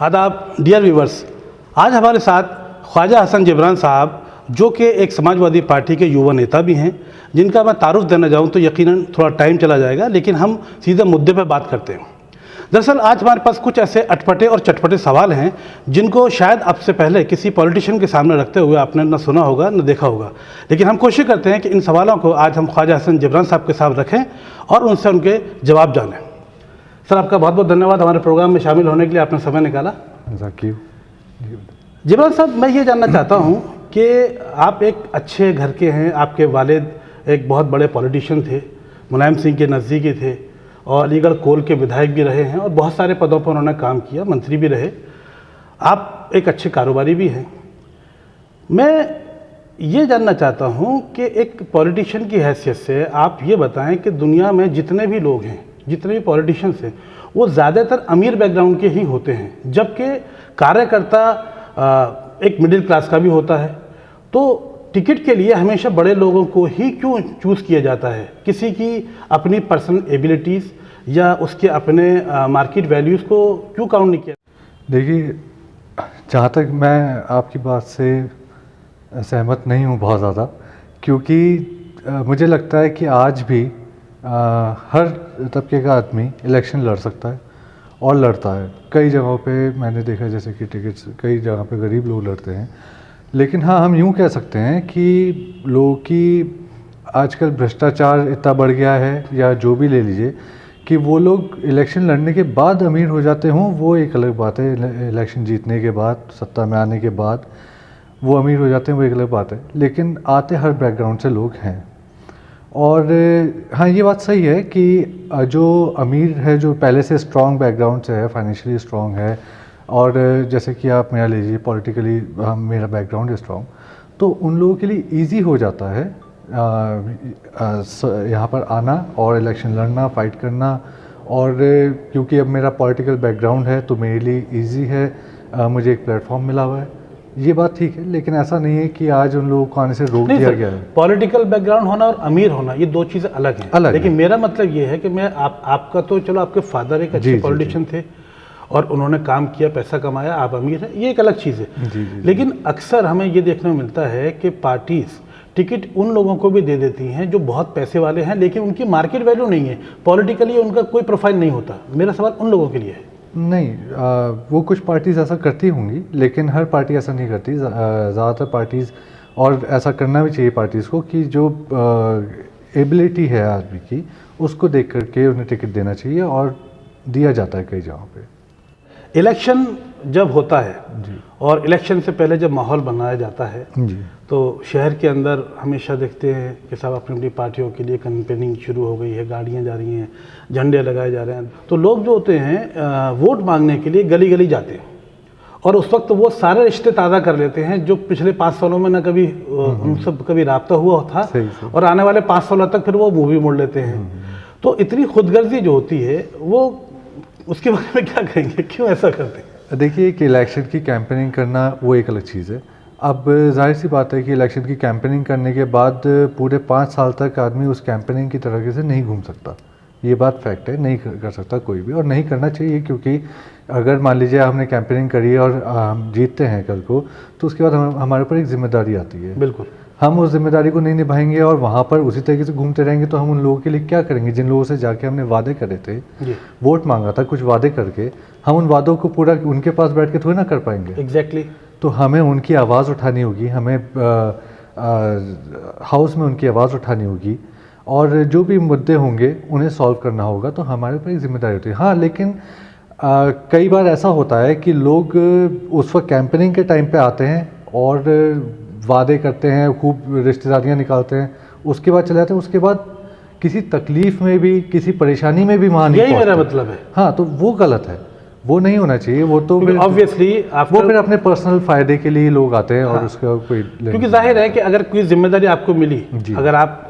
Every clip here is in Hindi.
आदाब डियर व्यूवर्स, आज हमारे साथ ख्वाजा हसन जिब्रान साहब जो कि एक समाजवादी पार्टी के युवा नेता भी हैं, जिनका मैं तारुफ देना जाऊँ तो यकीनन थोड़ा टाइम चला जाएगा, लेकिन हम सीधे मुद्दे पर बात करते हैं। दरअसल आज हमारे पास कुछ ऐसे अटपटे और चटपटे सवाल हैं जिनको शायद अब से पहले किसी पॉलिटिशियन के सामने रखते हुए आपने न सुना होगा न देखा होगा, लेकिन हम कोशिश करते हैं कि इन सवालों को आज हम ख्वाजा हसन जिब्रान साहब के साथ रखें और उनसे उनके जवाब जानें। सर, आपका बहुत बहुत धन्यवाद हमारे प्रोग्राम में शामिल होने के लिए, आपने समय निकाला। जिब्रान साहब, मैं ये जानना चाहता हूँ कि आप एक अच्छे घर के हैं, आपके वालिद एक बहुत बड़े पॉलिटिशियन थे, मुलायम सिंह के नज़दीकी थे और अलीगढ़ कोल के विधायक भी रहे हैं और बहुत सारे पदों पर उन्होंने काम किया, मंत्री भी रहे। आप एक अच्छे कारोबारी भी हैं। मैं ये जानना चाहता हूँ कि एक पॉलिटिशियन की हैसियत से आप ये बताएं कि दुनिया में जितने भी लोग हैं, जितने भी पॉलिटिशियंस हैं, वो ज़्यादातर अमीर बैकग्राउंड के ही होते हैं, जबकि कार्यकर्ता एक मिडिल क्लास का भी होता है। तो टिकट के लिए हमेशा बड़े लोगों को ही क्यों चूज़ किया जाता है? किसी की अपनी पर्सनल एबिलिटीज़ या उसके अपने मार्केट वैल्यूज़ को क्यों काउंट नहीं किया? देखिए, जहाँ तक मैं आपकी बात से सहमत नहीं हूँ बहुत ज़्यादा, क्योंकि मुझे लगता है कि आज भी हर तबके का आदमी इलेक्शन लड़ सकता है और लड़ता है। कई जगहों पे मैंने देखा जैसे कि टिकट्स कई जगह पे गरीब लोग लड़ते हैं, लेकिन हाँ, हम यूँ कह सकते हैं कि लोगों की आजकल भ्रष्टाचार इतना बढ़ गया है या जो भी ले लीजिए कि वो लोग इलेक्शन लड़ने के बाद अमीर हो जाते हों, वो एक अलग बात है। इलेक्शन जीतने के बाद, सत्ता में आने के बाद वो अमीर हो जाते हैं, वो एक अलग बात है। लेकिन आते हर बैकग्राउंड से लोग हैं। और हाँ, ये बात सही है कि जो अमीर है, जो पहले से स्ट्रॉन्ग बैकग्राउंड से है, फाइनेंशियली स्ट्रॉन्ग है, और जैसे कि आप मेरा लीजिए पॉलिटिकली मेरा बैकग्राउंड है स्ट्रॉन्ग, तो उन लोगों के लिए इजी हो जाता है यहाँ पर आना और इलेक्शन लड़ना, फाइट करना। और क्योंकि अब मेरा पॉलिटिकल बैकग्राउंड है तो मेरे लिए इजी है, मुझे एक प्लेटफॉर्म मिला हुआ है। ये बात ठीक है, लेकिन ऐसा नहीं है कि आज उन लोगों को आने से रोक दिया गया है। पॉलिटिकल बैकग्राउंड होना और अमीर होना ये दो चीज़ें अलग हैं। लेकिन मेरा मतलब ये है कि मैं आपका तो चलो, आपके फादर एक अच्छे पॉलिटिशियन थे और उन्होंने काम किया, पैसा कमाया, आप अमीर हैं, ये एक अलग चीज़ है। लेकिन अक्सर हमें ये देखने को मिलता है कि पार्टीज़ टिकट उन लोगों को भी दे देती हैं जो बहुत पैसे वाले हैं, लेकिन उनकी मार्केट वैल्यू नहीं है, पॉलिटिकली उनका कोई प्रोफाइल नहीं होता। मेरा सवाल उन लोगों के लिए है। नहीं, वो कुछ पार्टीज़ ऐसा करती होंगी, लेकिन हर पार्टी ऐसा नहीं करती। ज़्यादातर पार्टीज़, और ऐसा करना भी चाहिए पार्टीज़ को, कि जो एबिलिटी है आदमी की उसको देख करके उन्हें टिकट देना चाहिए, और दिया जाता है कई जगहों पे। इलेक्शन जब होता है जी, और इलेक्शन से पहले जब माहौल बनाया जाता है जी, तो शहर के अंदर हमेशा देखते हैं कि सब अपनी अपनी पार्टियों के लिए कैंपेनिंग शुरू हो गई है, गाड़ियां जा रही हैं, झंडे लगाए जा रहे हैं। तो लोग जो होते हैं वोट मांगने के लिए गली गली जाते हैं, और उस वक्त वो सारे रिश्ते ताज़ा कर लेते हैं जो पिछले 5 सालों में ना कभी उनसे कभी रब्ता हुआ था, और आने वाले 5 सालों तक फिर वो मूवी मोड़ लेते हैं। तो इतनी खुदगर्जी जो होती है, वो उसके बारे में क्या कहेंगे, क्यों ऐसा करते हैं? देखिए कि इलेक्शन की कैंपेनिंग करना वो एक अलग चीज़ है। अब जाहिर सी बात है कि इलेक्शन की कैंपेनिंग करने के बाद पूरे 5 साल तक आदमी उस कैंपेनिंग की तरीके से नहीं घूम सकता। ये बात फैक्ट है, नहीं कर सकता कोई भी, और नहीं करना चाहिए। क्योंकि अगर मान लीजिए हमने कैंपेनिंग करी और हम जीतते हैं कल को, तो उसके बाद हमारे ऊपर एक जिम्मेदारी आती है। बिल्कुल, हम उस जिम्मेदारी को नहीं निभाएंगे और वहाँ पर उसी तरीके से घूमते रहेंगे, तो हम उन लोगों के लिए क्या करेंगे जिन लोगों से जाके हमने वादे करे थे, वोट मांगा था, कुछ वादे करके हम उन वादों को पूरा उनके पास बैठ के थोड़ी ना कर पाएंगे। एग्जैक्टली। तो हमें उनकी आवाज़ उठानी होगी, हमें हाउस में उनकी आवाज़ उठानी होगी, और जो भी मुद्दे होंगे उन्हें सॉल्व करना होगा। तो हमारे ऊपर एक जिम्मेदारी होती है। हाँ, लेकिन कई बार ऐसा होता है कि लोग उस वक्त कैंपेनिंग के टाइम पे आते हैं और वादे करते हैं, खूब रिश्तेदारियाँ निकालते हैं, उसके बाद चले जाते हैं, उसके बाद किसी तकलीफ़ में भी, किसी परेशानी में भी वहाँ नहीं यही मेरा मतलब है। हाँ, तो वो गलत है। वो नहीं होना चाहिए। वो तो फिर ऑब्वियसली वो फिर अपने पर्सनल फायदे के लिए लोग आते हैं और उसका कोई क्योंकि जाहिर है कि अगर कोई जिम्मेदारी आपको मिली, जी। अगर आप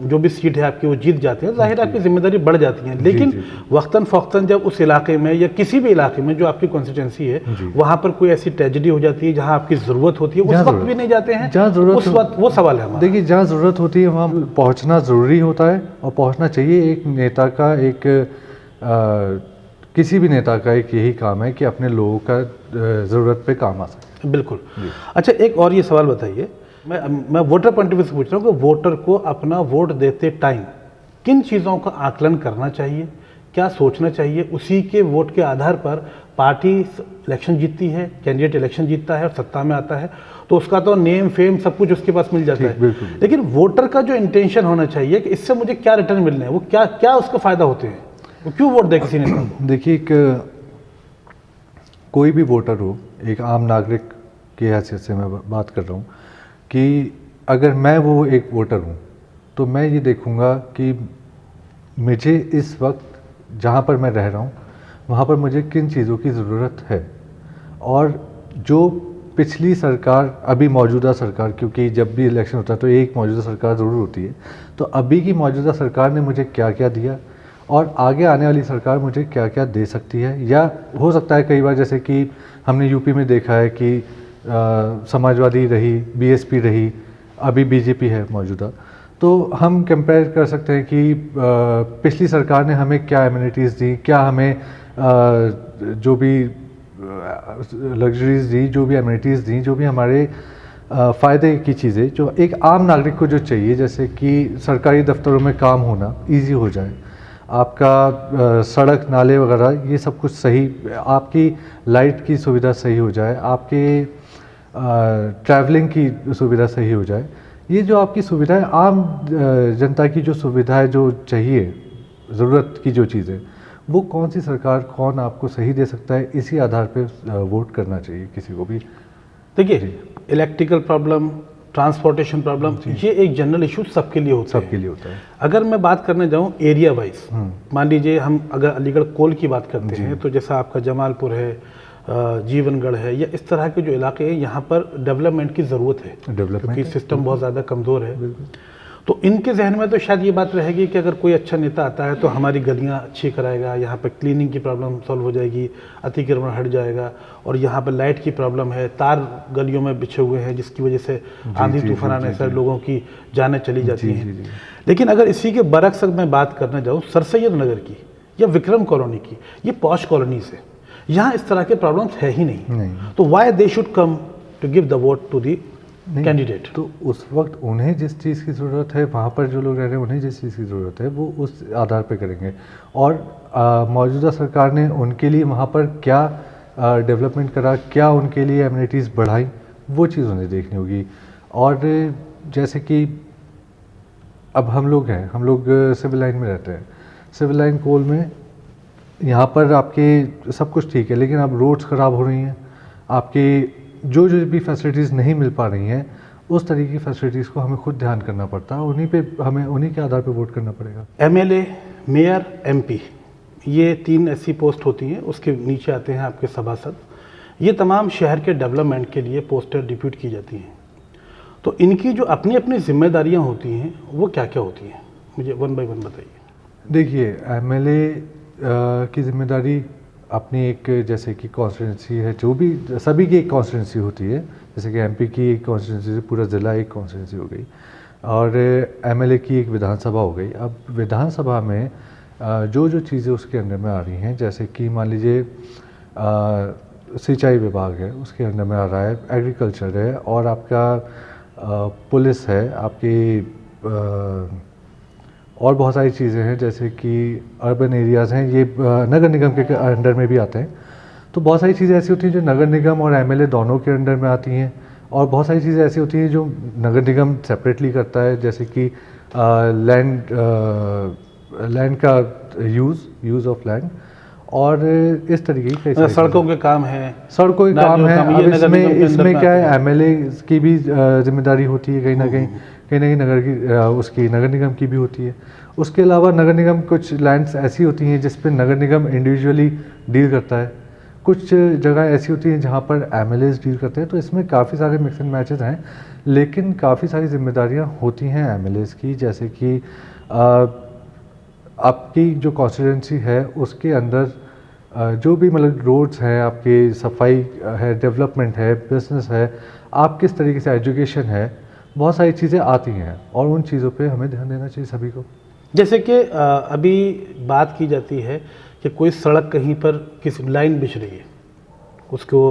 जो भी सीट है आपकी वो जीत जाते हैं, जाहिर है आपकी जिम्मेदारी बढ़ जाती है। लेकिन वक्तन फ़ौक्तन जब उस इलाके में या किसी भी इलाके में जो आपकी कॉन्स्टिट्यूंसी है वहाँ पर कोई ऐसी ट्रेजेडी हो जाती है जहाँ आपकी ज़रूरत होती है, उस वक्त भी नहीं जाते हैं जहाँ ज़रूरत उस वक्त। वो सवाल है हमारा। देखिए, जहाँ ज़रूरत होती है वहाँ पहुँचना ज़रूरी होता है और पहुँचना चाहिए। एक नेता का किसी भी नेता का एक यही काम है कि अपने लोगों का ज़रूरत पे काम आ सके। बिल्कुल। अच्छा, एक और ये सवाल बताइए, मैं वोटर पॉइंट ऑफ व्यू से पूछ रहा हूँ कि वोटर को अपना वोट देते टाइम किन चीज़ों का आकलन करना चाहिए, क्या सोचना चाहिए? उसी के वोट के आधार पर पार्टी इलेक्शन जीतती है, कैंडिडेट इलेक्शन जीतता है और सत्ता में आता है, तो उसका तो नेम फेम सब कुछ उसके पास मिल जाता है। लेकिन वोटर का जो इंटेंशन होना चाहिए कि इससे मुझे क्या रिटर्न मिलने हैं, वो क्या क्या उसको फ़ायदा होते हैं, वो क्यों वोट दे किसी नेता को? देखिए, कोई भी वोटर हो, एक आम नागरिक की हैसियत से मैं बात कर रहा हूँ कि अगर मैं वो एक वोटर हूँ तो मैं ये देखूँगा कि मुझे इस वक्त जहाँ पर मैं रह रहा हूँ वहाँ पर मुझे किन चीज़ों की ज़रूरत है। और जो पिछली सरकार, अभी मौजूदा सरकार, क्योंकि जब भी इलेक्शन होता है तो एक मौजूदा सरकार ज़रूर होती है, तो अभी की मौजूदा सरकार ने मुझे क्या क्या दिया और आगे आने वाली सरकार मुझे क्या क्या दे सकती है। या हो सकता है कई बार, जैसे कि हमने यूपी में देखा है कि समाजवादी रही, बीएसपी रही, अभी बीजेपी है मौजूदा, तो हम कंपेयर कर सकते हैं कि पिछली सरकार ने हमें क्या एमिनिटीज़ दी, क्या हमें जो भी लग्जरीज दी, जो भी एमिनिटीज़ दी, जो भी हमारे फ़ायदे की चीज़ें जो एक आम नागरिक को जो चाहिए, जैसे कि सरकारी दफ्तरों में काम होना ईजी हो जाए, आपका सड़क नाले वगैरह ये सब कुछ सही, आपकी लाइट की सुविधा सही हो जाए, आपके ट्रैवलिंग की सुविधा सही हो जाए। ये जो आपकी सुविधाएं, आम जनता की जो सुविधाएं जो चाहिए, ज़रूरत की जो चीज़ें, वो कौन सी सरकार, कौन आपको सही दे सकता है, इसी आधार पे वोट करना चाहिए किसी को भी। देखिए, इलेक्ट्रिकल प्रॉब्लम, ट्रांसपोर्टेशन प्रॉब्लम, ये एक जनरल इशू सबके लिए होता है। सबके लिए होता है। अगर मैं बात करने जाऊँ एरिया वाइज, मान लीजिए हम अगर अलीगढ़ कोल की बात करते हैं तो जैसा आपका जमालपुर है, जीवनगढ़ है, या इस तरह के जो इलाके हैं यहाँ पर डेवलपमेंट की ज़रूरत है, क्योंकि सिस्टम बहुत ज़्यादा कमज़ोर है। तो इनके जहन में तो शायद ये बात रहेगी कि अगर कोई अच्छा नेता आता है तो हमारी गलियाँ अच्छी कराएगा, यहाँ पर क्लीनिंग की प्रॉब्लम सॉल्व हो जाएगी, अतिक्रमण हट जाएगा, और यहाँ पर लाइट की प्रॉब्लम है, तार गलियों में बिछे हुए हैं जिसकी वजह से आंधी तूफान आने से लोगों की जानें चली जाती हैं। लेकिन अगर इसी के बरक्स मैं बात करने जाऊँ सर सैयद नगर की या विक्रम कॉलोनी की, ये पॉश कॉलोनीज है, यहाँ इस तरह के प्रॉब्लम्स है ही नहीं। तो why they should come to give the vote to the candidate? तो उस वक्त उन्हें जिस चीज़ की ज़रूरत है, वहाँ पर जो लोग रह रहे हैं उन्हें जिस चीज़ की ज़रूरत है, वो उस आधार पर करेंगे। और मौजूदा सरकार ने उनके लिए वहाँ पर क्या डेवलपमेंट करा, क्या उनके लिए एमिनिटीज़ बढ़ाई, वो चीज़ उन्हें देखनी होगी। और जैसे कि अब हम लोग हैं, हम लोग सिविल लाइन में रहते हैं, सिविल लाइन कोल में यहाँ पर आपके सब कुछ ठीक है, लेकिन अब रोड्स ख़राब हो रही हैं, आपके जो भी फैसिलिटीज़ नहीं मिल पा रही हैं, उस तरीके की फैसिलिटीज़ को हमें खुद ध्यान करना पड़ता है, उन्हीं पे हमें उन्हीं के आधार पे वोट करना पड़ेगा। एमएलए, मेयर, एमपी, ये 3 ऐसी पोस्ट होती हैं, उसके नीचे आते हैं आपके सभासद। ये तमाम शहर के डेवलपमेंट के लिए पोस्टर डिप्यूट की जाती हैं। तो इनकी जो अपनी अपनी जिम्मेदारियाँ होती हैं वो क्या क्या होती हैं, मुझे 1 बाय 1 बताइए। देखिए, एमएलए की जिम्मेदारी अपनी एक, जैसे कि कॉन्स्टिट्यूंसी है, जो भी सभी की एक कॉन्स्टिट्यूंसी होती है, जैसे कि एमपी की एक कॉन्स्टिट्यूंसी, पूरा ज़िला एक कॉन्स्टिट्यूंसी हो गई, और एमएलए की एक विधानसभा हो गई। अब विधानसभा में जो जो चीज़ें उसके अंडर में आ रही हैं, जैसे कि मान लीजिए सिंचाई विभाग है, उसके अंडर में आ रहा है, एग्रीकल्चर है, और आपका पुलिस है, आपकी और बहुत सारी चीज़ें हैं, जैसे कि अर्बन एरियाज़ हैं, ये नगर निगम के अंडर में भी आते हैं। तो बहुत सारी चीज़ें ऐसी होती हैं जो नगर निगम और एमएलए दोनों के अंडर में आती हैं, और बहुत सारी चीज़ें ऐसी होती हैं जो नगर निगम सेपरेटली करता है, जैसे कि लैंड का यूज़ ऑफ लैंड, और इस तरीके की सड़कों के काम है, सड़कों के काम है। अब इसमें क्या है, एमएलए की भी जिम्मेदारी होती है कहीं ना कहीं नगर की, उसकी नगर निगम की भी होती है। उसके अलावा नगर निगम कुछ लैंड्स ऐसी होती हैं जिस पे नगर निगम इंडिविजुअली डील करता है, कुछ जगह ऐसी होती हैं जहाँ पर एमएलएज डील करते हैं, तो इसमें काफ़ी सारे मिक्स एंड मैचेस हैं, लेकिन काफ़ी सारी जिम्मेदारियाँ होती हैं एमएलएज की, जैसे कि आपकी जो कॉन्स्टिट्यूंसी है उसके अंदर जो भी मतलब रोड्स हैं, आपकी सफाई है, डेवलपमेंट है, बिजनेस है, आप किस तरीके से एजुकेशन है, बहुत सारी चीज़ें आती हैं और उन चीज़ों पे हमें ध्यान देना चाहिए सभी को। जैसे कि अभी बात की जाती है कि कोई सड़क कहीं पर किसी लाइन बिछ रही है, उसको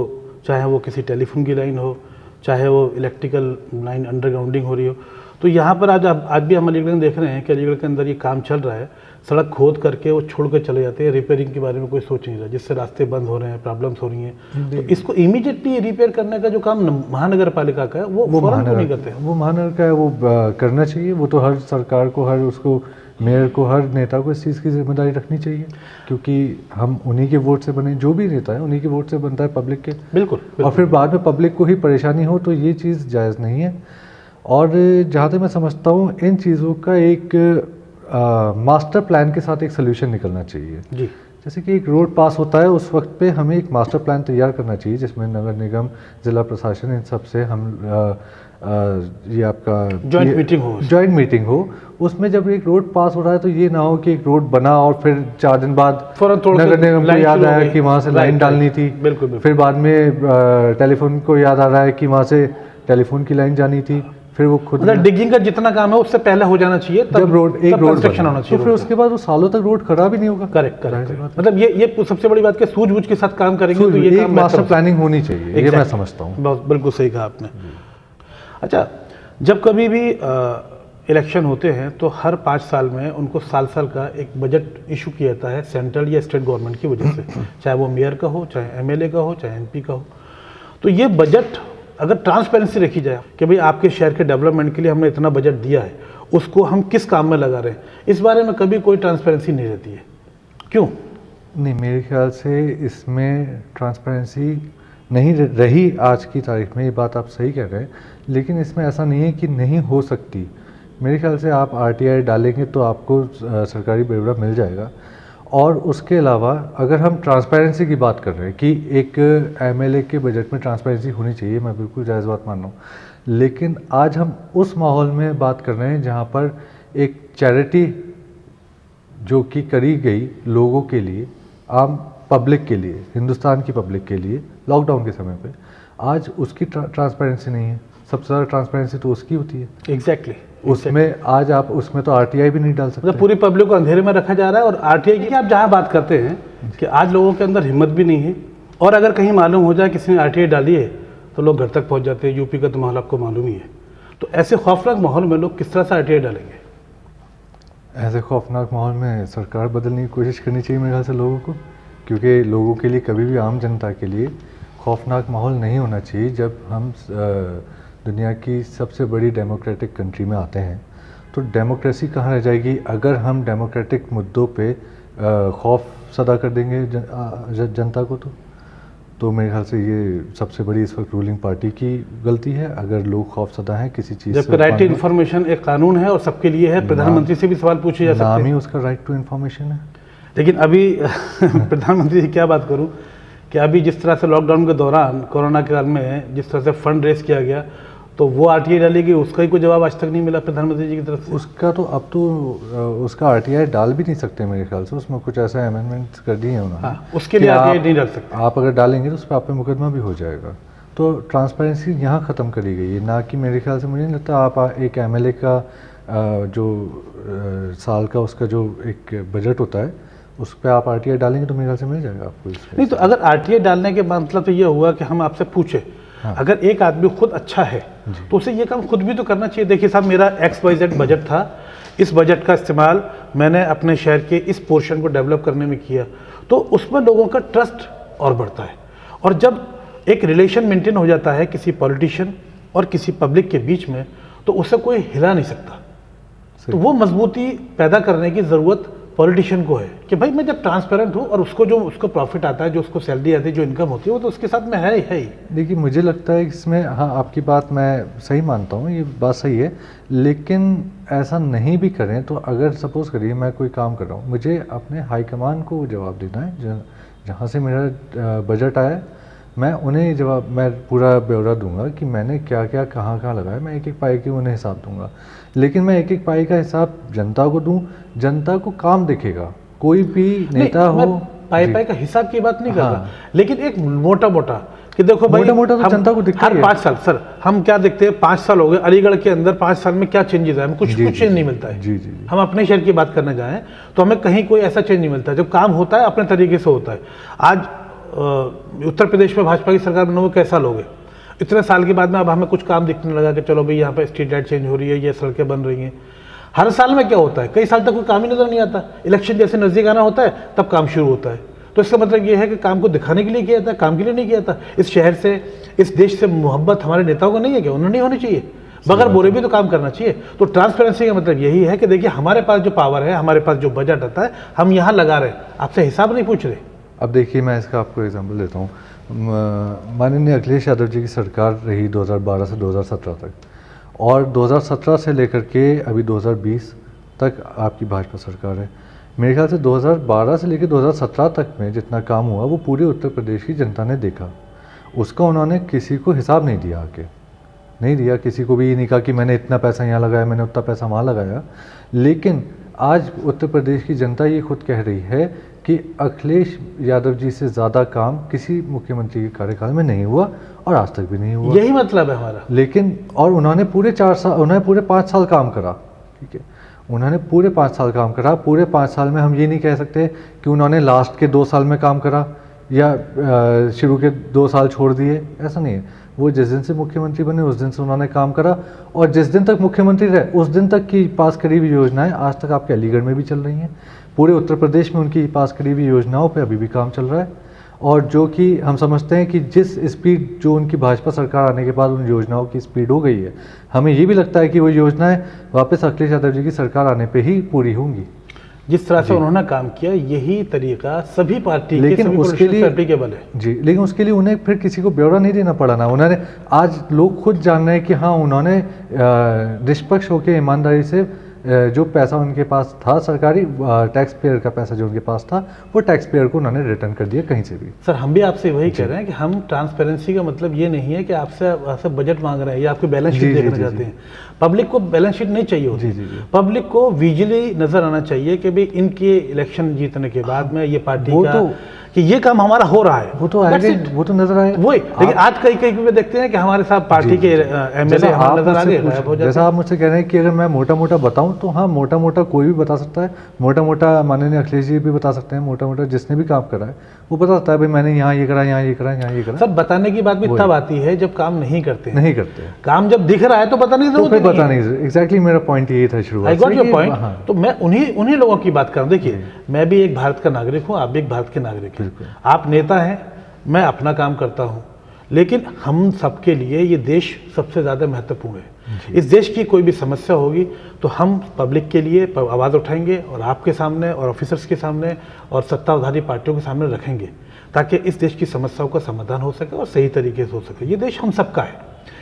चाहे वो किसी टेलीफोन की लाइन हो, चाहे वो इलेक्ट्रिकल लाइन अंडरग्राउंडिंग हो रही हो, तो यहाँ पर आज भी हम अलीगढ़ में देख रहे हैं कि अलीगढ़ के अंदर ये काम चल रहा है, सड़क खोद करके वो छोड़ कर चले जाते हैं, रिपेयरिंग के बारे में कोई सोच नहीं रहा, जिससे रास्ते बंद हो रहे हैं, प्रॉब्लम्स हो रही हैं। तो इसको इमीडिएटली रिपेयर करने का जो काम महानगर पालिका का है वो फौरन क्यों नहीं करते हैं? वो महानगर का है, वो करना चाहिए। वो तो हर सरकार को, हर उसको मेयर को, हर नेता को इस चीज़ की जिम्मेदारी रखनी चाहिए, क्योंकि हम उन्हीं के वोट से बने, जो भी नेता है उन्हीं के वोट से बनता है पब्लिक के। बिल्कुल। और फिर बाद में पब्लिक को ही परेशानी हो तो ये चीज़ जायज़ नहीं है। और जहाँ तक मैं समझता हूँ इन चीज़ों का एक मास्टर प्लान के साथ एक सोल्यूशन निकलना चाहिए जी। जैसे कि एक रोड पास होता है उस वक्त पे हमें एक मास्टर प्लान तैयार करना चाहिए, जिसमें नगर निगम, जिला प्रशासन, इन सब से हम ये आपका जॉइंट मीटिंग हो। उसमें जब एक रोड पास हो रहा है तो ये ना हो कि एक रोड बना और फिर 4 दिन बाद नगर निगम को याद आया कि वहाँ से लाइन डालनी थी। बिल्कुल। फिर बाद में टेलीफोन को याद आ रहा है कि वहाँ से टेलीफोन की लाइन जानी थी, फिर वो खुद डिगिंग का जितना काम है उससे पहले हो जाना चाहिए, जब रोड कंस्ट्रक्शन होना चाहिए, तो फिर उसके बाद वो सालों तक रोड खराब ही नहीं होगा। करेक्ट। मतलब ये सबसे बड़ी बात कि सूझबूझ के साथ काम करेंगे तो ये काम मास्टर प्लानिंग होनी चाहिए, ये मैं समझता हूँ। बिल्कुल सही कहा आपने। अच्छा, जब कभी भी इलेक्शन होते हैं तो हर 5 साल में उनको साल का एक बजट इशू किया जाता है सेंट्रल या स्टेट गवर्नमेंट की वजह से, चाहे वो मेयर का हो, चाहे एमएलए का हो, चाहे एमपी का हो। तो ये बजट अगर ट्रांसपेरेंसी रखी जाए कि भाई आपके शहर के डेवलपमेंट के लिए हमने इतना बजट दिया है, उसको हम किस काम में लगा रहे हैं, इस बारे में कभी कोई ट्रांसपेरेंसी नहीं रहती है। क्यों नहीं? मेरे ख्याल से इसमें ट्रांसपेरेंसी नहीं रही आज की तारीख में, ये बात आप सही कह रहे हैं, लेकिन इसमें ऐसा नहीं है कि नहीं हो सकती। मेरे ख्याल से आप आरटीआई डालेंगे तो आपको सरकारी ब्यौरा मिल जाएगा। और उसके अलावा अगर हम ट्रांसपेरेंसी की बात कर रहे हैं कि एक एमएलए के बजट में ट्रांसपेरेंसी होनी चाहिए, मैं बिल्कुल जायज़ बात मान रहा हूँ, लेकिन आज हम उस माहौल में बात कर रहे हैं जहाँ पर एक चैरिटी जो कि करी गई लोगों के लिए, आम पब्लिक के लिए, हिंदुस्तान की पब्लिक के लिए लॉकडाउन के समय पे, आज उसकी ट्रांसपेरेंसी नहीं है। सबसे ज़्यादा ट्रांसपेरेंसी तो उसकी होती है। एग्जैक्टली। उसमें आज आप उसमें तो आरटीआई भी नहीं डाल सकते। मतलब पूरी पब्लिक को अंधेरे में रखा जा रहा है। और आरटीआई की आप जहाँ बात करते हैं कि आज लोगों के अंदर हिम्मत भी नहीं है, और अगर कहीं मालूम हो जाए किसी ने आरटीआई डाली है तो लोग घर तक पहुँच जाते हैं। यूपी का तो माहौल आपको मालूम ही है। तो ऐसे खौफनाक माहौल में लोग किस तरह से आरटीआई डालेंगे? ऐसे खौफनाक माहौल में सरकार बदलने की कोशिश करनी चाहिए मेरे ख्याल से लोगों को, क्योंकि लोगों के लिए कभी भी, आम जनता के लिए खौफनाक माहौल नहीं होना चाहिए। जब हम दुनिया की सबसे बड़ी डेमोक्रेटिक कंट्री में आते हैं तो डेमोक्रेसी कहाँ रह जाएगी अगर हम डेमोक्रेटिक मुद्दों पे खौफ सदा कर देंगे जनता को। तो मेरे ख्याल से ये सबसे बड़ी इस वक्त रूलिंग पार्टी की गलती है अगर लोग खौफ सदा हैं किसी चीज़ से। जबकि राइट टू इन्फॉर्मेशन एक कानून है और सबके लिए है। प्रधानमंत्री से भी सवाल पूछे जा सकते हैं, नाम ही उसका राइट टू इन्फॉर्मेशन है। लेकिन अभी प्रधानमंत्री से क्या बात करूं कि अभी जिस तरह से लॉकडाउन के दौरान, कोरोना के काल में जिस तरह से फंड रेस किया गया, तो वो आरटीआई डालेगी, उसका ही कोई जवाब आज तक नहीं मिला प्रधानमंत्री जी की तरफ से। उसका तो अब तो उसका आरटीआई डाल भी नहीं सकते मेरे ख्याल से। उसमें कुछ ऐसा अमेंडमेंट्स कर दिए हैं उन्होंने। हाँ, उसके लिए आरटीआई नहीं डाल सकते। आप अगर डालेंगे तो उस पर आप पे मुकदमा भी हो जाएगा। तो ट्रांसपेरेंसी यहाँ ख़त्म करी गई है, ना कि मेरे ख्याल से, मुझे नहीं लगता आप एक एमएलए का जो साल का उसका जो एक बजट होता है उस पर आप आरटीआई डालेंगे तो मेरे ख्याल से मिल जाएगा आपको। नहीं तो अगर आरटीआई डालने के मतलब तो ये हुआ कि हम आपसे पूछे, हाँ। अगर एक आदमी खुद अच्छा है तो उसे ये काम खुद भी तो करना चाहिए। देखिए साहब, मेरा XYZ बजट था, इस बजट का इस्तेमाल मैंने अपने शहर के इस पोर्शन को डेवलप करने में किया, तो उसमें लोगों का ट्रस्ट और बढ़ता है। और जब एक रिलेशन मेंटेन हो जाता है किसी पॉलिटिशियन और किसी पब्लिक के बीच में, तो उसे कोई हिला नहीं सकता। तो वो मजबूती पैदा करने की ज़रूरत पॉलिटिशियन को है कि भाई मैं जब ट्रांसपेरेंट हूँ और उसको जो उसको प्रॉफिट आता है, जो उसको सैलरी आती है, जो इनकम होती है, वो तो उसके साथ में है ही। देखिए मुझे लगता है इसमें, हाँ आपकी बात मैं सही मानता हूँ, ये बात सही है, लेकिन ऐसा नहीं भी करें तो अगर सपोज़ करिए मैं कोई काम कर रहा हूँ, मुझे अपने हाईकमान को जवाब देना है, जहाँ से मेरा बजट आया मैं उन्हें जवाब, मैं पूरा ब्यौरा दूंगा कि मैंने क्या क्या कहाँ कहाँ लगाया, मैं एक एक पाई की उन्हें हिसाब दूंगा। लेकिन मैं एक एक पाई का हिसाब जनता को दूं, जनता को काम दिखेगा, कोई भी नेता हो। पाई का हिसाब की बात नहीं कर हाँ। रहा, लेकिन एक मोटा मोटा कि देखो भाई, मोटा तो जनता को दिखता हर ही है। 5 साल सर हम क्या देखते हैं, 5 साल हो गए अलीगढ़ के अंदर, 5 साल में क्या चेंजेस आए, हमें कुछ चेंज नहीं मिलता है। जी जी। हम अपने शहर की बात करने जाएं तो हमें कहीं कोई ऐसा चेंज नहीं मिलता। जब काम होता है अपने तरीके से होता है। आज उत्तर प्रदेश में भाजपा की सरकार बने हुए कैसे साल हो गए, इतने साल के बाद में अब हमें कुछ काम दिखने लगा कि चलो भाई यहाँ पे स्ट्रीट लाइट चेंज हो रही है, ये सड़कें बन रही हैं। हर साल में क्या होता है, कई साल तक कोई काम ही नजर नहीं आता, इलेक्शन जैसे नजदीक आना होता है तब काम शुरू होता है। तो इसका मतलब ये है कि काम को दिखाने के लिए किया था, काम के लिए नहीं किया था। इस शहर से, इस देश से मोहब्बत हमारे नेताओं को नहीं है क्या? उन्हें नहीं होनी चाहिए, बगैर बोले भी तो काम करना चाहिए। तो ट्रांसपेरेंसी का मतलब यही है कि देखिए हमारे पास जो पावर है, हमारे पास जो बजट आता है, हम यहाँ लगा रहे हैं, आपसे हिसाब नहीं पूछ रहे। अब देखिए मैं इसका आपको एग्जांपल देता हूँ। माननीय अखिलेश यादव जी की सरकार रही 2012 से 2017 तक, और 2017 से लेकर के अभी 2020 तक आपकी भाजपा सरकार है। मेरे ख्याल से 2012 से लेकर 2017 तक में जितना काम हुआ वो पूरे उत्तर प्रदेश की जनता ने देखा। उसका उन्होंने किसी को हिसाब नहीं दिया, आके नहीं दिया, किसी को भी ये नहीं कहा कि मैंने इतना पैसा यहाँ लगाया, मैंने उतना पैसा वहाँ लगाया। लेकिन आज उत्तर प्रदेश की जनता ये खुद कह रही है कि अखिलेश यादव जी से ज़्यादा काम किसी मुख्यमंत्री के कार्यकाल में नहीं हुआ और आज तक भी नहीं हुआ। यही मतलब है हमारा। लेकिन और उन्होंने पूरे 4 साल, उन्होंने पूरे 5 साल काम करा, ठीक है, उन्होंने पूरे 5 साल काम करा। पूरे 5 साल में हम ये नहीं कह सकते कि उन्होंने लास्ट के 2 साल में काम करा या शुरू के 2 साल छोड़ दिए, ऐसा नहीं है। वो जिस दिन से मुख्यमंत्री बने उस दिन से उन्होंने काम करा, और जिस दिन तक मुख्यमंत्री रहे उस दिन तक की पास करी हुई योजनाएं आज तक आपके अलीगढ़ में भी चल रही हैं। पूरे उत्तर प्रदेश में उनकी पास करी हुई योजनाओं पे अभी भी काम चल रहा है। और जो कि हम समझते हैं कि जिस स्पीड जो उनकी भाजपा सरकार आने के बाद उन योजनाओं की स्पीड हो गई है, हमें ये भी लगता है कि वो योजनाएं वापस अखिलेश यादव जी की सरकार आने पे ही पूरी होंगी। जिस तरह से उन्होंने काम किया, यही तरीका सभी पार्टी लेकिन के उसके लिए एप्लीकेबल है जी, लेकिन उसके लिए उन्हें फिर किसी को ब्यौरा नहीं देना पड़ा ना। उन्होंने, आज लोग खुद जान रहे हैं कि हाँ उन्होंने निष्पक्ष होकर ईमानदारी से जो पैसा उनके पास था, सरकारी टैक्स पेयर का पैसा जो उनके पास था, वो टैक्स पेयर को उन्होंने रिटर्न कर दिया कहीं से भी। सर हम भी आपसे वही कह रहे हैं कि हम ट्रांसपेरेंसी का मतलब ये नहीं है कि आपसे बजट मांग रहे हैं या आपकी बैलेंस शीट देखना चाहते हैं। पब्लिक को बैलेंस शीट नहीं चाहिए होती। पब्लिक को विजिली नजर आना चाहिए कि भाई इनके इलेक्शन जीतने के बाद में ये पार्टी का कि ये काम हमारा हो रहा है, वो तो आएगा, वो तो नजर आए। वही, लेकिन आज कई कई में देखते हैं कि हमारे साथ पार्टी के एमएलए हमारे नजर आ गए। जैसा आप मुझसे कह रहे हैं कि अगर मैं मोटा मोटा बताऊं तो हाँ, मोटा मोटा कोई भी बता सकता है, मोटा मोटा माननीय अखिलेश जी भी बता सकते हैं, मोटा मोटा जिसने भी काम करा है वो बता सकता है भाई मैंने यहाँ ये करा, यहाँ ये करा, यहाँ ये करा। सब बताने की बात भी तब आती है जब काम नहीं करते। नहीं करते काम जब दिख रहा है तो बताने की जरूरत पता नहीं। एग्जैक्टली मेरा पॉइंट यही था शुरुआत से। I got your point. तो मैं उन्हीं लोगों की बात कर रहा हूँ। देखिए मैं भी एक भारत का नागरिक हूँ, आप भी एक भारत के नागरिक हैं, आप नेता हैं, मैं अपना काम करता हूँ, लेकिन हम सबके लिए ये देश सबसे ज़्यादा महत्वपूर्ण है। इस देश की कोई भी समस्या होगी तो हम पब्लिक के लिए आवाज़ उठाएंगे और आपके सामने और ऑफिसर्स के सामने और सत्ताधारी पार्टियों के सामने रखेंगे, ताकि इस देश की समस्याओं का समाधान हो सके और सही तरीके से हो सके। ये देश हम सबका है,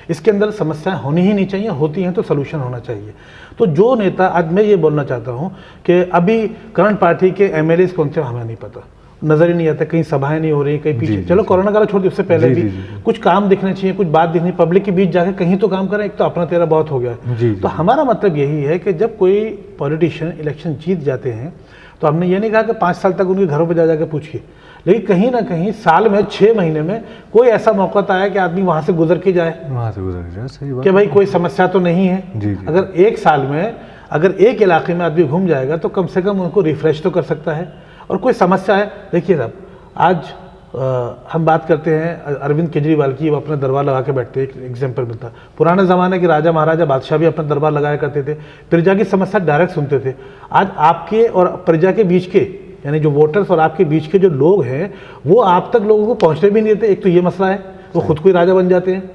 इसके अंदर समस्याएं होनी ही नहीं चाहिए, होती हैं तो सोल्यूशन होना चाहिए। तो जो नेता, आज मैं ये बोलना चाहता हूँ कि अभी करंट पार्टी के एमएलए कौन से हमें नहीं पता, नजर ही नहीं आता, कहीं सभाएं नहीं हो रही, कहीं पीछे। चलो कोरोना काल छोड़ दी, उससे पहले भी कुछ काम दिखने चाहिए, कुछ बात दिखनी, पब्लिक के बीच जाके कहीं तो काम करें। एक तो अपना तेरा बहुत हो गया है। तो हमारा मतलब यही है कि जब कोई पॉलिटिशियन इलेक्शन जीत जाते हैं तो हमने ये नहीं कहा कि 5 साल तक उनके घरों पर जा जाकर पूछिए, लेकिन कहीं ना कहीं साल में 6 महीने में कोई ऐसा मौका तो आया कि आदमी वहां से गुजर के जाए, सही बात कि भाई कोई समस्या तो नहीं है। अगर एक साल में अगर एक इलाके में आदमी घूम जाएगा तो कम से कम उनको रिफ्रेश तो कर सकता है। और कोई समस्या है, देखिए साहब, आज हम बात करते हैं अरविंद केजरीवाल की, वो अपना दरबार लगा के बैठते हैं। एक एग्जाम्पल मिलता है, पुराने ज़माने के राजा महाराजा बादशाह भी अपना दरबार लगाया करते थे, प्रजा की समस्या डायरेक्ट सुनते थे। आज आपके और प्रजा के बीच के, यानी जो वोटर्स और आपके बीच के जो लोग हैं, वो आप तक लोगों को पहुँचने भी नहीं देते। एक तो ये मसला है, वो खुद को ही राजा बन जाते हैं।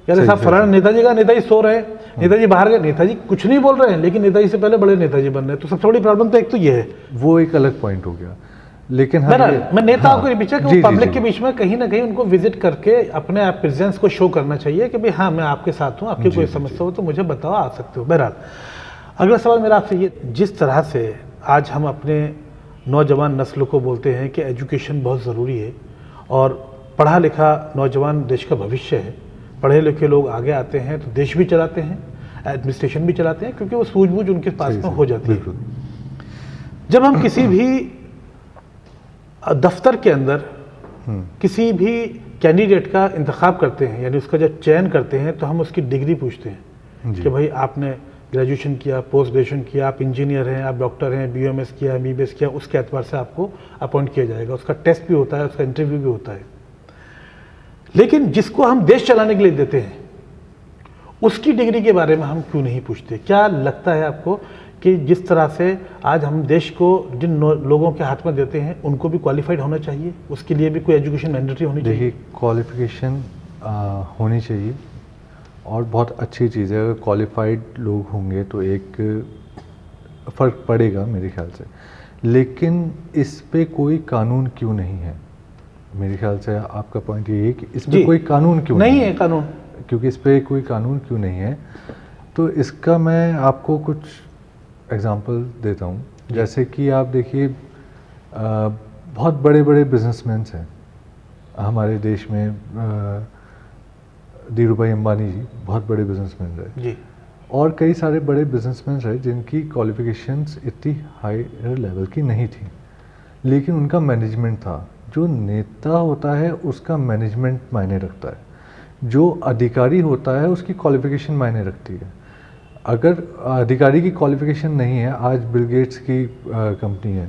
यानी साहब फलाना नेताजी का, नेताजी सो रहे हैं, नेताजी बाहर गए, नेताजी कुछ नहीं बोल रहे हैं, लेकिन नेताजी से पहले बड़े नेताजी बन रहे हैं। तो सबसे बड़ी प्रॉब्लम तो एक तो ये है, वो एक अलग पॉइंट हो गया। लेकिन मैं नेताओं के बीच में, पब्लिक के बीच में कहीं ना कहीं उनको विजिट करके अपने आप प्रेजेंस को शो करना चाहिए कि भाई हाँ मैं आपके साथ हूँ, आपकी कोई समस्या हो तो मुझे बताओ, आ सकते हो। बहरहाल अगला सवाल मेरा आपसे ये, जिस तरह से आज हम अपने नौजवान नस्ल को बोलते हैं कि एजुकेशन बहुत ज़रूरी है और पढ़ा लिखा नौजवान देश का भविष्य है। पढ़े लिखे लोग आगे आते हैं तो देश भी चलाते हैं, एडमिनिस्ट्रेशन भी चलाते हैं, क्योंकि वो सूझबूझ उनके पास में हो जाती है। जब हम किसी भी दफ्तर के अंदर किसी भी कैंडिडेट का इंतखाब करते हैं, यानी उसका जब चयन करते हैं, तो हम उसकी डिग्री पूछते हैं कि भाई आपने ग्रेजुएशन किया, पोस्ट ग्रेजुएशन किया, आप इंजीनियर हैं, आप डॉक्टर हैं, BMS किया, MBBS किया, उसके एतबार से आपको अपॉइंट किया जाएगा। उसका टेस्ट भी होता है, उसका इंटरव्यू भी होता है। लेकिन जिसको हम देश चलाने के लिए देते हैं उसकी डिग्री के बारे में हम क्यों नहीं पूछते? क्या लगता है आपको कि जिस तरह से आज हम देश को जिन लोगों के हाथ में देते हैं उनको भी क्वालिफाइड होना चाहिए, उसके लिए भी कोई एजुकेशन मैंडेटरी होनी चाहिए? देखिए, क्वालिफिकेशन होनी चाहिए और बहुत अच्छी चीज़ है। अगर क्वालिफाइड लोग होंगे तो एक फ़र्क पड़ेगा मेरे ख्याल से, लेकिन इस पे कोई कानून क्यों नहीं है? मेरे ख्याल से आपका पॉइंट ये है कि इस पे कोई कानून क्यों नहीं है? कानून, क्योंकि इस पे कोई कानून क्यों नहीं है, तो इसका मैं आपको कुछ एग्जांपल देता हूँ। जैसे कि आप देखिए, बहुत बड़े बड़े बिजनेसमैन हैं हमारे देश में। धीरू भाई अंबानी जी बहुत बड़े बिजनेसमैन रहे जी, और कई सारे बड़े बिजनेसमैन रहे जिनकी क्वालिफिकेशंस इतनी हायर लेवल की नहीं थी, लेकिन उनका मैनेजमेंट था। जो नेता होता है उसका मैनेजमेंट मायने रखता है, जो अधिकारी होता है उसकी क्वालिफिकेशन मायने रखती है। अगर अधिकारी की क्वालिफिकेशन नहीं है, आज बिल गेट्स की कंपनी है,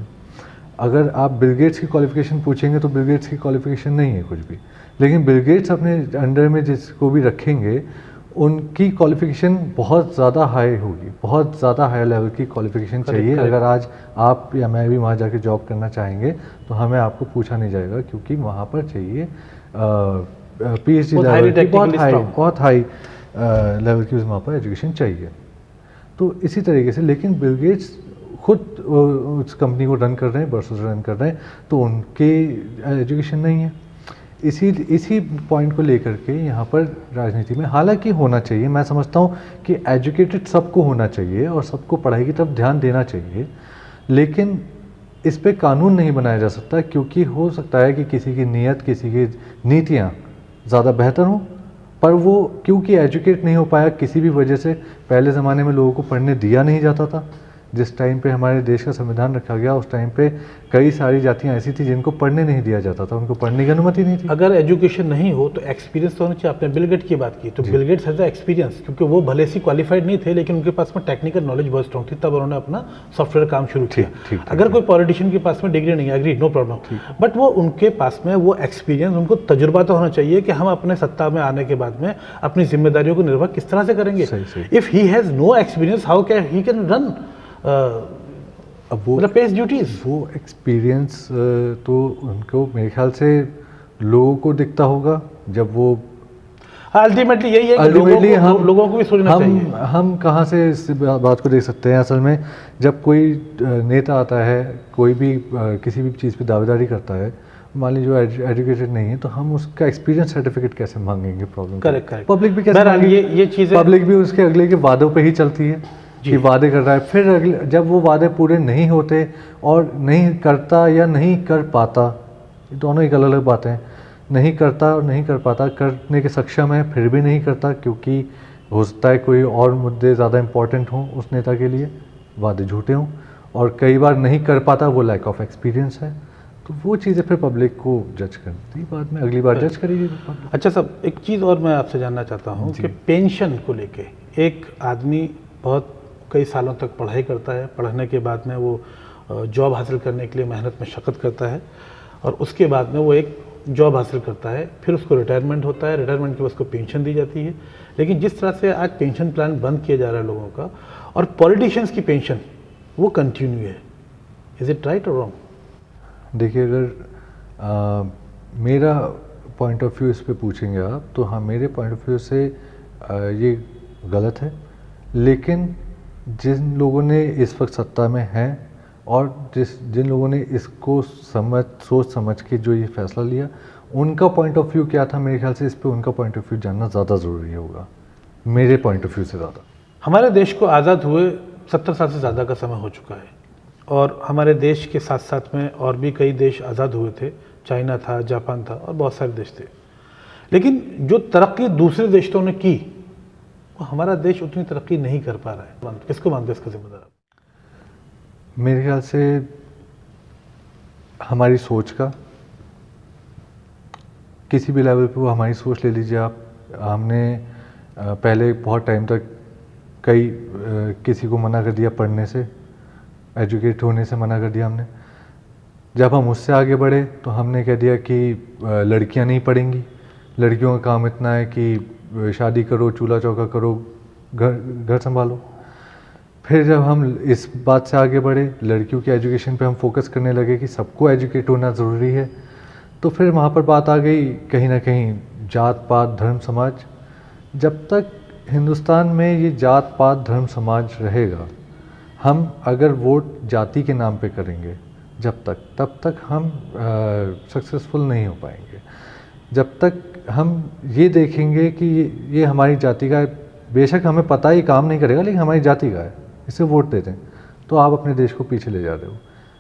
अगर आप बिल गेट्स की क्वालिफिकेशन पूछेंगे तो बिल गेट्स की क्वालिफिकेशन नहीं है कुछ भी, लेकिन बिल गेट्स अपने अंडर में जिसको भी रखेंगे उनकी क्वालिफिकेशन बहुत ज़्यादा हाई होगी, बहुत ज़्यादा हाई लेवल की क्वालिफिकेशन चाहिए। अगर आज आप या मैं भी वहाँ जाके जॉब करना चाहेंगे तो हमें आपको पूछा नहीं जाएगा, क्योंकि वहाँ पर चाहिए PhD लेवल की बहुत हाई लेवल की वहाँ पर एजुकेशन चाहिए। तो इसी तरीके से, लेकिन बिल गेट्स खुद उस कंपनी को रन कर रहे हैं, बरसों से रन कर रहे हैं, तो उनके एजुकेशन नहीं है। इसी पॉइंट को लेकर के यहाँ पर राजनीति में हालांकि होना चाहिए, मैं समझता हूँ कि एजुकेटेड सबको होना चाहिए और सबको पढ़ाई की तरफ ध्यान देना चाहिए, लेकिन इस पे कानून नहीं बनाया जा सकता, क्योंकि हो सकता है कि किसी की नीयत, किसी की नीतियाँ ज़्यादा बेहतर हों, पर वो क्योंकि एजुकेट नहीं हो पाया किसी भी वजह से। पहले ज़माने में लोगों को पढ़ने दिया नहीं जाता था। जिस टाइम पे हमारे देश का संविधान रखा गया उस टाइम पे कई सारी जातियां ऐसी थी जिनको पढ़ने नहीं दिया जाता था, उनको पढ़ने की अनुमति नहीं थी। अगर एजुकेशन नहीं हो तो एक्सपीरियंस तो होना चाहिए। आपने बिल गेट की बात की, तो बिल गेट्स हैज एक्सपीरियंस, क्योंकि वो भले से क्वालिफाइड नहीं थे लेकिन उनके पास में टेक्निकल नॉलेज बहुत स्ट्रॉन्ग थी, तब उन्होंने अपना सॉफ्टवेयर काम शुरू किया। अगर कोई पॉलिटिशियन के पास में डिग्री नहीं है, एग्री, नो प्रॉब्लम, बट वो उनके पास में वो एक्सपीरियंस, उनको तजुर्बा तो होना चाहिए कि हम अपने सत्ता में आने के बाद में अपनी जिम्मेदारियों को निर्वाह किस तरह से करेंगे। If he has no experience, how can he can run अब वो पेस ड्यूटीज? वो एक्सपीरियंस तो उनको मेरे ख्याल से लोगों को दिखता होगा जब वो अल्टीमेटली यही है कि लोगों को भी सोचना चाहिए। हम कहाँ से इस बात को देख सकते हैं? असल में जब कोई नेता आता है, कोई भी किसी भी चीज़ पे दावेदारी करता है, मान लीजिए जो एजुकेटेड नहीं है, तो हम उसका एक्सपीरियंस सर्टिफिकेट कैसे मांगेंगे? Problem correct. पब्लिक भी कैसे मांगेगी? ये चीज़ें पब्लिक भी उसके अगले के वादों पे ही चलती है कि वादे कर रहा है, फिर अगले जब वो वादे पूरे नहीं होते और नहीं करता या नहीं कर पाता, ये दोनों एक अलग अलग बातें हैं। नहीं करता और नहीं कर पाता, करने के सक्षम है फिर भी नहीं करता, क्योंकि हो सकता है कोई और मुद्दे ज़्यादा इम्पोर्टेंट हों उस नेता के लिए, वादे झूठे हों, और कई बार नहीं कर पाता, वो लैक ऑफ एक्सपीरियंस है। तो वो चीज़ें फिर पब्लिक को जज करती, बाद में अगली बार जज करेगी। अच्छा साहब, एक चीज़ और मैं आपसे जानना चाहता हूँ कि पेंशन को लेके, एक आदमी बहुत कई सालों तक पढ़ाई करता है, पढ़ने के बाद में वो जॉब हासिल करने के लिए मेहनत मशक्क़त करता है, और उसके बाद में वो एक जॉब हासिल करता है, फिर उसको रिटायरमेंट होता है, रिटायरमेंट के बाद उसको पेंशन दी जाती है। लेकिन जिस तरह से आज पेंशन प्लान बंद किया जा रहा है लोगों का, और पॉलिटिशियंस की पेंशन वो कंटिन्यू है, इज़ इट राइट और रॉन्ग? देखिए, अगर मेरा पॉइंट ऑफ व्यू इस पे पूछेंगे आप, तो हाँ, मेरे पॉइंट ऑफ व्यू से ये गलत है। लेकिन जिन लोगों ने इस वक्त सत्ता में हैं और जिन लोगों ने इसको सोच समझ के जो ये फैसला लिया, उनका पॉइंट ऑफ व्यू क्या था, मेरे ख्याल से इस पे उनका पॉइंट ऑफ व्यू जानना ज़्यादा ज़रूरी होगा, मेरे पॉइंट ऑफ व्यू से ज़्यादा। हमारे देश को आज़ाद हुए 70 साल से ज़्यादा का समय हो चुका है, और हमारे देश के साथ साथ में और भी कई देश आज़ाद हुए थे, चाइना था, जापान था और बहुत सारे देश थे। लेकिन जो तरक्की दूसरे देशों ने की, वो हमारा देश उतनी तरक्की नहीं कर पा रहा है। किसको मानते हैं इसका जिम्मेदार? मेरे ख्याल से हमारी सोच का, किसी भी लेवल पे वो हमारी सोच ले लीजिए आप। हमने पहले बहुत टाइम तक किसी को मना कर दिया पढ़ने से, एजुकेट होने से मना कर दिया हमने। जब हम उससे आगे बढ़े तो हमने कह दिया कि लड़कियां नहीं पढ़ेंगी, लड़कियों का काम इतना है कि शादी करो, चूल्हा चौका करो, घर संभालो। फिर जब हम इस बात से आगे बढ़े, लड़कियों की एजुकेशन पे हम फोकस करने लगे कि सबको एजुकेट होना ज़रूरी है, तो फिर वहाँ पर बात आ गई कहीं ना कहीं जात पात धर्म समाज। जब तक हिंदुस्तान में ये जात पात धर्म समाज रहेगा, हम अगर वोट जाति के नाम पे करेंगे तब तक हम सक्सेसफुल नहीं हो पाएंगे। जब तक हम ये देखेंगे कि ये हमारी जाति का है, बेशक हमें पता है ये काम नहीं करेगा लेकिन हमारी जाति का है, इसे वोट देते हैं, तो आप अपने देश को पीछे ले जा रहे हो।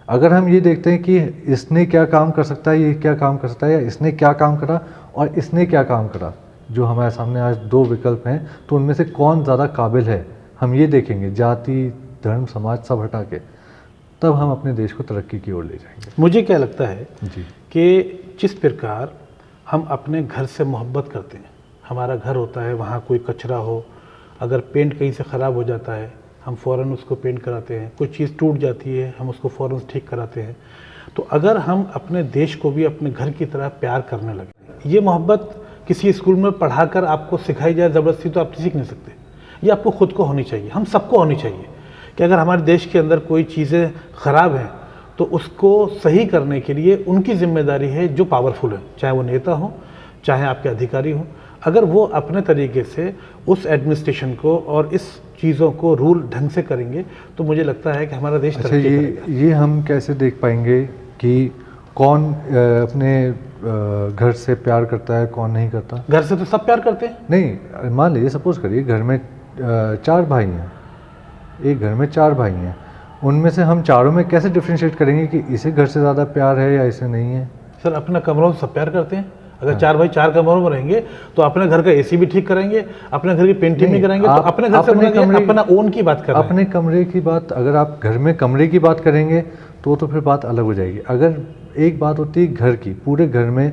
अगर हम ये देखते हैं कि इसने क्या काम कर सकता है, ये क्या काम कर सकता है, या इसने क्या काम करा और इसने क्या काम करा, जो हमारे सामने आज दो विकल्प हैं, तो उनमें से कौन ज़्यादा काबिल है, हम ये देखेंगे जाति धर्म समाज सब हटा के, तब हम अपने देश को तरक्की की ओर ले जाएंगे। मुझे क्या लगता है जी कि जिस प्रकार हम अपने घर से मोहब्बत करते हैं, हमारा घर होता है, वहाँ कोई कचरा हो, अगर पेंट कहीं से ख़राब हो जाता है हम फ़ौरन उसको पेंट कराते हैं, कुछ चीज़ टूट जाती है हम उसको फ़ौरन ठीक कराते हैं। तो अगर हम अपने देश को भी अपने घर की तरह प्यार करने लगे, ये मोहब्बत किसी स्कूल में पढ़ाकर आपको सिखाई जाए ज़बरदस्ती तो आप सीख नहीं सकते, ये आपको खुद को होनी चाहिए, हम सबको होनी चाहिए कि अगर हमारे देश के अंदर कोई चीज़ें ख़राब हैं तो उसको सही करने के लिए उनकी जिम्मेदारी है जो पावरफुल है, चाहे वो नेता हो चाहे आपके अधिकारी हो। अगर वो अपने तरीके से उस एडमिनिस्ट्रेशन को और इस चीज़ों को रूल ढंग से करेंगे तो मुझे लगता है कि हमारा देश तरक्की करेगा। ये हम कैसे देख पाएंगे कि कौन अपने घर से प्यार करता है कौन नहीं करता? घर से तो सब प्यार करते हैं। नहीं, मान लीजिए सपोज करिए घर में 4 भाई हैं, एक घर में 4 भाई हैं, उनमें से हम चारों में कैसे डिफ्रेंशिएट करेंगे कि इसे घर से ज़्यादा प्यार है या इसे नहीं है? सर अपना कमरों से सब प्यार करते हैं। अगर 4 भाई 4 कमरों में रहेंगे तो अपने घर का एसी भी ठीक कराएंगे, अपने घर की पेंटिंग भी कराएंगे, तो अपने घर से अपना ओन की बात कर रहे हैं। अपने कमरे की बात, अगर आप घर में कमरे की बात करेंगे तो फिर बात अलग हो जाएगी। अगर एक बात होती है घर की, पूरे घर में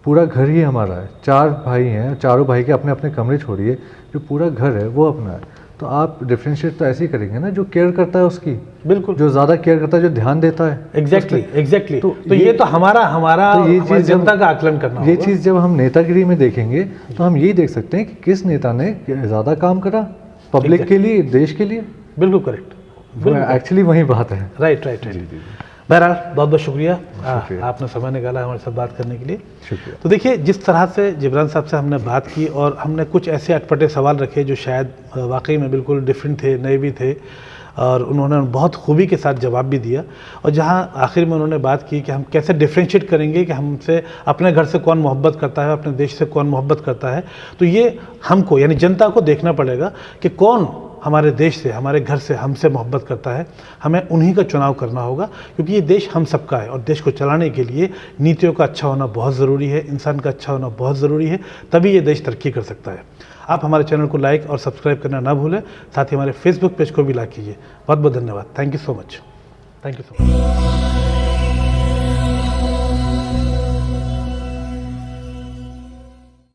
पूरा घर ही हमारा है, 4 भाई हैं, चारों भाई के अपने अपने कमरे छोड़िए, जो पूरा घर है वो अपना है, तो आप डिफ्रेंशिएट तो ऐसे ही करेंगे ना, जो केयर करता है उसकी, बिल्कुल, जो ज़्यादा केयर करता है, जो ध्यान देता है। एग्जैक्टली। तो ये तो हमारा तो ये चीज़ जनता का आकलन करना होगा। ये चीज़ जब हम नेतागिरी में देखेंगे तो हम यही देख सकते हैं कि किस नेता ने ज़्यादा काम करा पब्लिक के लिए, देश के लिए। बिल्कुल करेक्ट, एक्चुअली वही बात है। राइट। बहरहाल बहुत बहुत शुक्रिया आपने समय निकाला हमारे साथ बात करने के लिए। शुक्रिया। तो देखिए, जिस तरह से जिब्रान साहब से हमने बात की और हमने कुछ ऐसे अटपटे सवाल रखे जो शायद वाकई में बिल्कुल डिफरेंट थे, नए भी थे, और उन्होंने बहुत खूबी के साथ जवाब भी दिया। और जहां आखिर में उन्होंने बात की कि हम कैसे डिफ्रेंशिएट करेंगे कि हमसे अपने घर से कौन मोहब्बत करता है, अपने देश से कौन मोहब्बत करता है, तो ये हमको यानी जनता को देखना पड़ेगा कि कौन हमारे देश से, हमारे घर से, हमसे मोहब्बत करता है। हमें उन्हीं का चुनाव करना होगा, क्योंकि ये देश हम सबका है और देश को चलाने के लिए नीतियों का अच्छा होना बहुत ज़रूरी है, इंसान का अच्छा होना बहुत ज़रूरी है, तभी ये देश तरक्की कर सकता है। आप हमारे चैनल को लाइक और सब्सक्राइब करना ना भूलें, साथ ही हमारे फेसबुक पेज को भी लाइक कीजिए। बहुत बहुत धन्यवाद। Thank you so much.